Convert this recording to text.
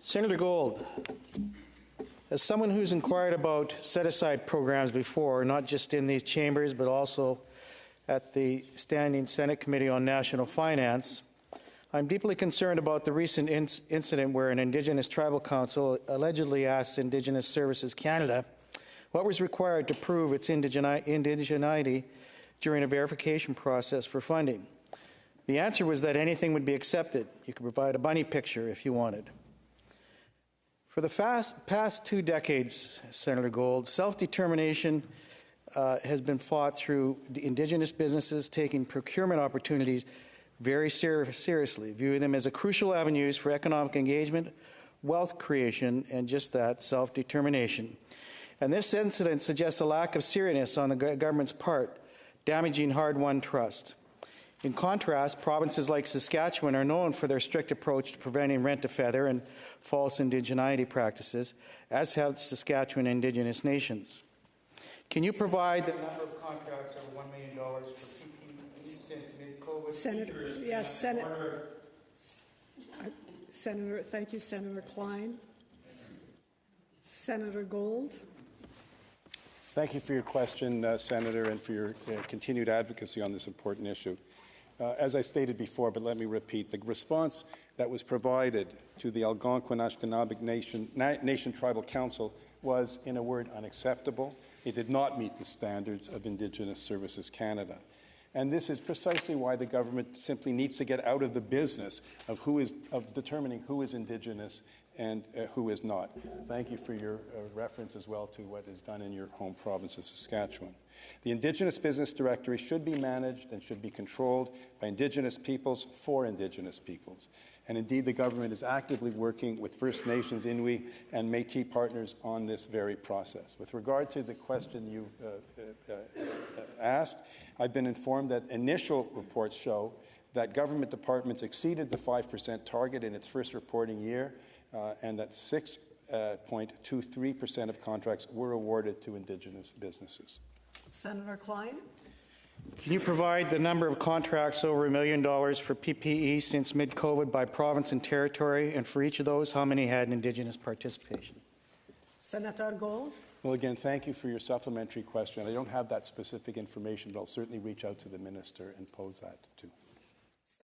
Senator Gold, as someone who's inquired about set-aside programs before, not just in these chambers, but also at the Standing Senate Committee on National Finance, I'm deeply concerned about the recent incident where an Indigenous tribal council allegedly asked Indigenous Services Canada what was required to prove its indigeneity during a verification process for funding. The answer was that anything would be accepted. You could provide a bunny picture if you wanted. For the past 2 decades, Senator Gold, self-determination has been fought through Indigenous businesses taking procurement opportunities very seriously, viewing them as a crucial avenues for economic engagement, wealth creation, and just that, self-determination. And this incident suggests a lack of seriousness on the government's part, damaging hard-won trust. In contrast, provinces like Saskatchewan are known for their strict approach to preventing rent-to-feather and false indigeneity practices, as have Saskatchewan Indigenous nations. Can you provide the number of contracts over $1 million for PPE since mid-COVID? Senator, yes, Senator, thank you, Senator Klyne. Senator Gold. Thank you for your question, Senator, and for your continued advocacy on this important issue. As I stated before, but let me repeat, the response that was provided to the Algonquin-Ashkanabic Nation Tribal Council was, in a word, unacceptable. It did not meet the standards of Indigenous Services Canada. And this is precisely why the government simply needs to get out of the business of determining who is Indigenous and who is not. Thank you for your reference as well to what is done in your home province of Saskatchewan. The Indigenous Business Directory should be managed and should be controlled by Indigenous peoples for Indigenous peoples. And indeed, the government is actively working with First Nations, Inuit, and Métis partners on this very process. With regard to the question you asked, I've been informed that initial reports show that government departments exceeded the 5% target in its first reporting year, and that 6.23% of contracts were awarded to Indigenous businesses. Senator Klyne. Can you provide the number of contracts over $1 million for PPE since mid-COVID by province and territory, and for each of those, how many had an Indigenous participation? Senator Gold. Well, again, thank you for your supplementary question. I don't have that specific information, but I'll certainly reach out to the minister and pose that too.